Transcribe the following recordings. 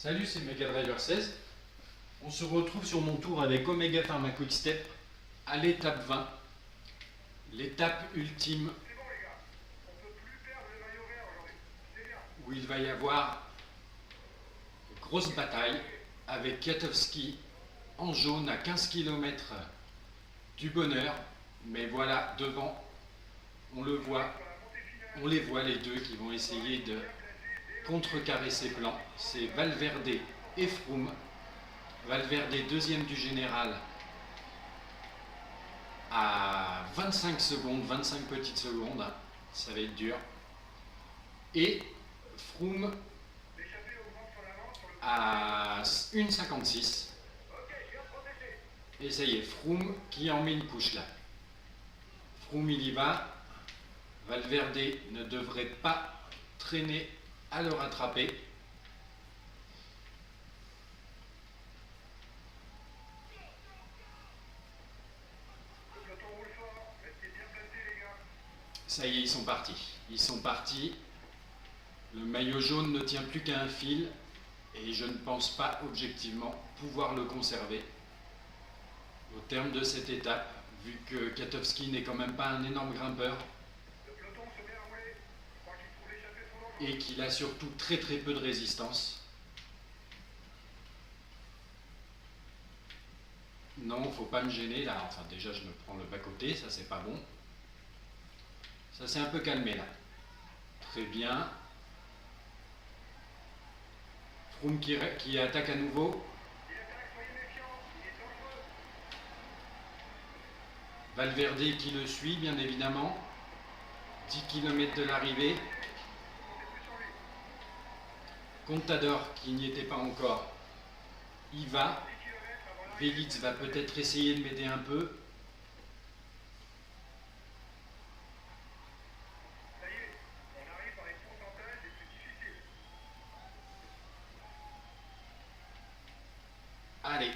Salut, c'est Megadriver 16. On se retrouve sur mon tour avec Omega Pharma Quick Step à l'étape 20, l'étape ultime où il va y avoir une grosse bataille avec Kwiatkowski en jaune à 15 km du bonheur. Mais voilà, devant, on le voit, on les voit les deux qui vont essayer de contrecarrer ses plans. C'est Valverde et Froome. Valverde deuxième du général à 25 secondes, 25 petites secondes, ça va être dur. Et Froome à 1,56. Et ça y est, Froome qui en met une couche là. Froome il y va. Valverde ne devrait pas traîner à le rattraper. Ça y est, ils sont partis. Ils sont partis. Le maillot jaune ne tient plus qu'à un fil et je ne pense pas objectivement pouvoir le conserver au terme de cette étape, vu que Kwiatkowski n'est quand même pas un énorme grimpeur et qu'il a surtout très peu de résistance. Non, faut pas me gêner là. Enfin, déjà, je me prends le bas-côté, ça c'est pas bon. Ça s'est un peu calmé là. Très bien. Froome qui attaque à nouveau. Valverde qui le suit, bien évidemment. 10 km de l'arrivée. Contador qui n'y était pas encore, y va. Velits va peut-être essayer de m'aider un peu. Allez.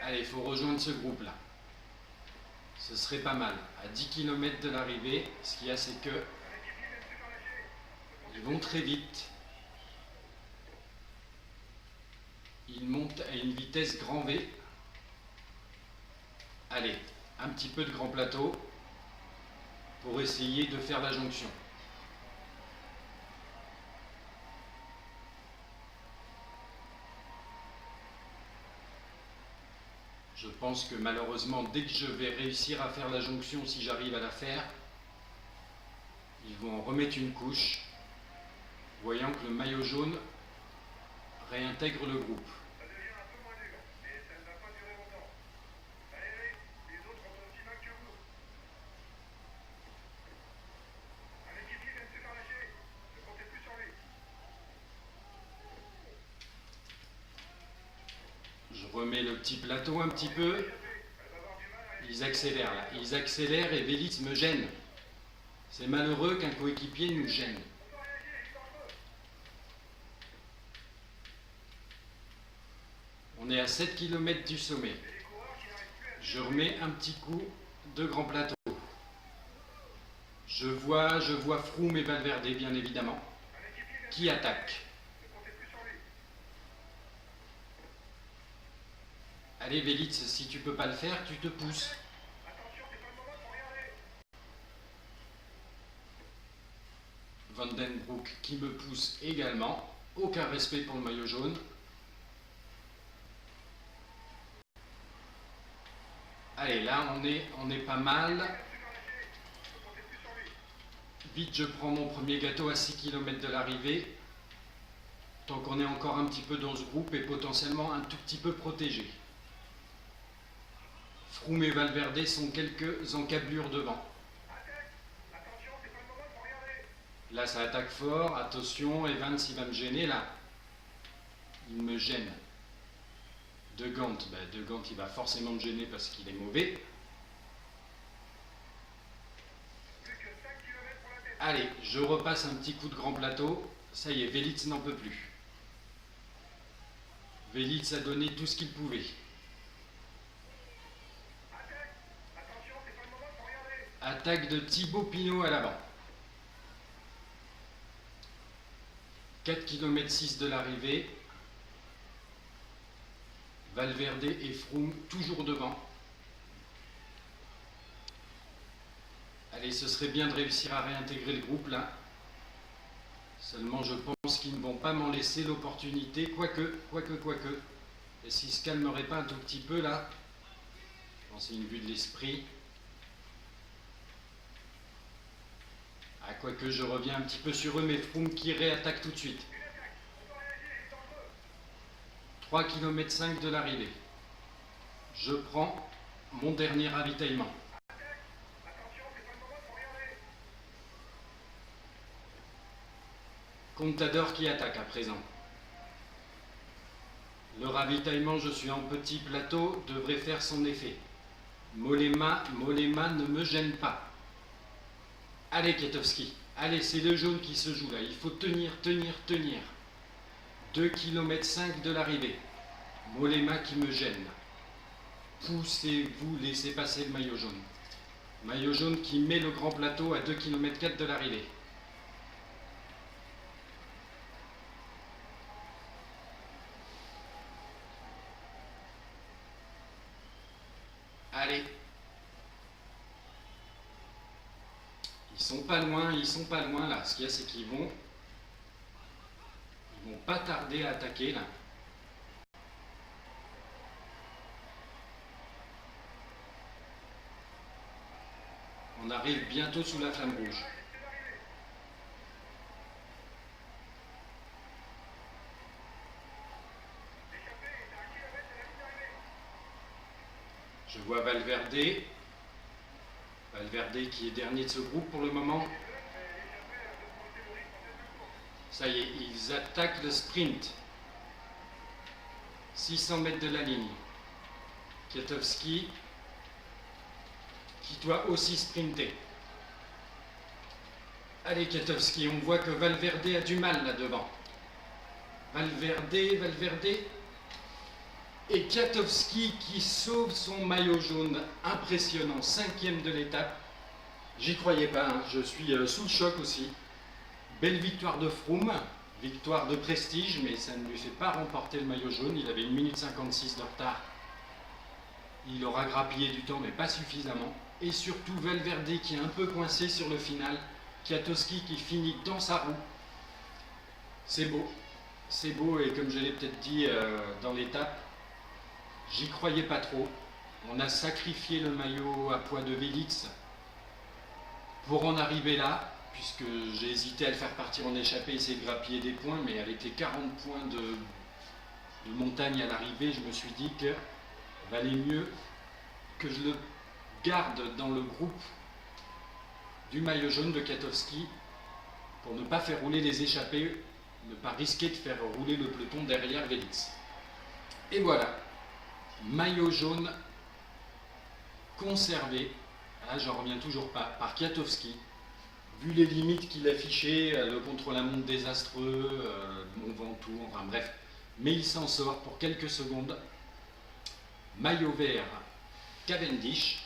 Allez, il faut rejoindre ce groupe là. Ce serait pas mal. À 10 km de l'arrivée, ce qu'il y a c'est que ils vont très vite. Ils montent à une vitesse grand V. Allez, un petit peu de grand plateau pour essayer de faire la jonction. Je pense que malheureusement, dès que je vais réussir à faire la jonction, si j'arrive à la faire, ils vont en remettre une couche, voyant que le maillot jaune réintègre le groupe. Je remets le petit plateau un petit peu. Ils accélèrent là. Ils accélèrent et Velits me gêne. C'est malheureux qu'un coéquipier nous gêne. On est à 7 km du sommet. Je remets un petit coup de grand plateau. Je vois Froome et Valverde, bien évidemment, qui attaquent. Allez Velits, si tu peux pas le faire, tu te pousses. Vandenbroek qui me pousse également. Aucun respect pour le maillot jaune. Allez, là on est pas mal. Vite, je prends mon premier gâteau à 6 km de l'arrivée. Tant qu'on est encore un petit peu dans ce groupe et potentiellement un tout petit peu protégé. Froome et Valverde sont quelques encablures devant. Là, ça attaque fort. Attention, Evans, il va me gêner là. Il me gêne. De Gant, De Gant, il va forcément me gêner parce qu'il est mauvais. Allez, je repasse un petit coup de grand plateau. Ça y est, Velits n'en peut plus. Velits a donné tout ce qu'il pouvait. Attaque de Thibaut Pinot à l'avant. 4 km 6 de l'arrivée. Valverde et Froome toujours devant. Allez, ce serait bien de réussir à réintégrer le groupe là. Seulement je pense qu'ils ne vont pas m'en laisser l'opportunité, quoique. Et s'ils se calmeraient pas un tout petit peu là, je pense que c'est une vue de l'esprit. Ah, quoique je reviens un petit peu sur eux, mais Froome qui réattaque tout de suite. 3 km 5 de l'arrivée. Je prends mon dernier ravitaillement. Contador qui attaque à présent. Le ravitaillement, je suis en petit plateau, devrait faire son effet. Mollema ne me gêne pas. Allez Kwiatkowski, allez, c'est le jaune qui se joue là, il faut tenir. 2 km 5 de l'arrivée. Mollema qui me gêne. Poussez-vous, laissez passer le maillot jaune. Maillot jaune qui met le grand plateau à 2 km 4 de l'arrivée. Allez. Ils sont pas loin là. Ce qu'il y a, c'est qu'ils vont pas tarder à attaquer là. On arrive bientôt sous la flamme rouge. Je vois Valverde qui est dernier de ce groupe pour le moment. Ça y est, ils attaquent le sprint. 600 mètres de la ligne. Kwiatkowski qui doit aussi sprinter. Allez Kwiatkowski, on voit que Valverde a du mal là devant. Valverde et Kwiatkowski qui sauve son maillot jaune, impressionnant, 5e de l'étape. J'y croyais pas, hein. Je suis sous le choc aussi. Belle victoire de Froome, victoire de prestige, mais ça ne lui fait pas remporter le maillot jaune. Il avait 1 minute 56 de retard. Il aura grappillé du temps, mais pas suffisamment. Et surtout Valverde qui est un peu coincé sur le final. Kwiatkowski qui finit dans sa roue. C'est beau, et comme je l'ai peut-être dit dans l'étape, j'y croyais pas trop. On a sacrifié le maillot à poids de Vélix pour en arriver là, puisque j'ai hésité à le faire partir en échappée, essayer de grappiller des points, mais avec les 40 points de montagne à l'arrivée, je me suis dit que valait mieux que je le garde dans le groupe du maillot jaune de Kwiatkowski pour ne pas faire rouler les échappés, ne pas risquer de faire rouler le peloton derrière Vélix. Et voilà, maillot jaune conservé, là j'en reviens toujours pas, par Kwiatkowski. Vu les limites qu'il affichait, le contre-la-montre désastreux, Mont Ventoux, enfin bref. Mais il s'en sort pour quelques secondes. Maillot vert, Cavendish.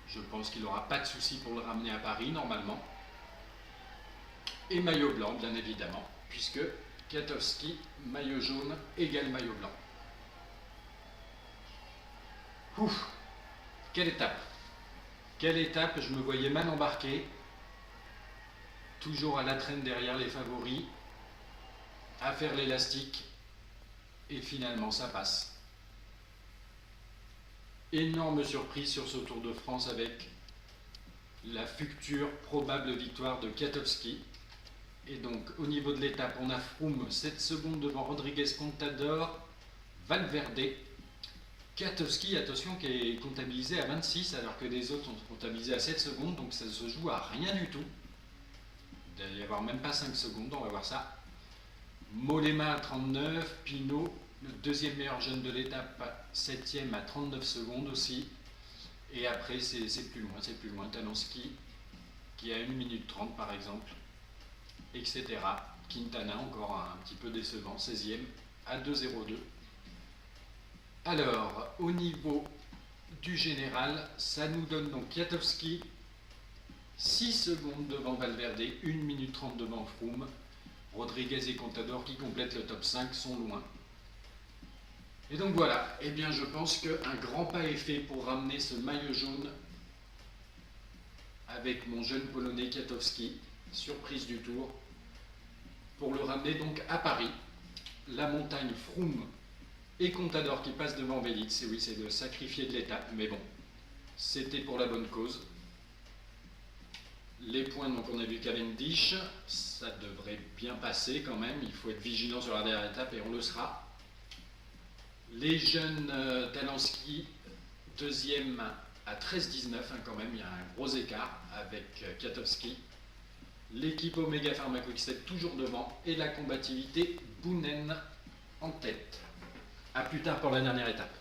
Je pense qu'il n'aura pas de souci pour le ramener à Paris, normalement. Et maillot blanc, bien évidemment, puisque Kwiatkowski, maillot jaune, égale maillot blanc. Ouf! Quelle étape! Quelle étape! Je me voyais mal embarqué, toujours à la traîne derrière les favoris, à faire l'élastique, et finalement ça passe. Énorme surprise sur ce Tour de France avec la future probable victoire de Kwiatkowski. Et donc au niveau de l'étape, on a Froome 7 secondes devant Rodriguez, Contador, Valverde. Kwiatkowski, attention, qui est comptabilisé à 26 alors que les autres sont comptabilisés à 7 secondes, donc ça se joue à rien du tout. Il doit y avoir même pas 5 secondes, on va voir ça. Mollema à 39, Pinot, le deuxième meilleur jeune de l'étape, 7e à 39 secondes aussi. Et après c'est plus loin, Talonski qui a 1 minute 30 par exemple, etc. Quintana encore un petit peu décevant, 16e à 2,02. Alors, au niveau du général, ça nous donne donc Kwiatkowski 6 secondes devant Valverde, 1 minute 30 devant Froome. Rodriguez et Contador qui complètent le top 5 sont loin. Et donc voilà, eh bien je pense qu'un grand pas est fait pour ramener ce maillot jaune avec mon jeune Polonais Kwiatkowski, surprise du Tour, pour le ramener donc à Paris. La montagne Froome et Contador qui passent devant Vélitz, et oui c'est de sacrifier de l'étape, mais bon, c'était pour la bonne cause. Les points, donc on a vu Cavendish, ça devrait bien passer quand même, il faut être vigilant sur la dernière étape et on le sera. Les jeunes Talansky, deuxième à 13-19 quand même, il y a un gros écart avec Kwiatkowski. L'équipe Omega Pharma Quick-Step toujours devant et la combativité Boonen en tête. A plus tard pour la dernière étape.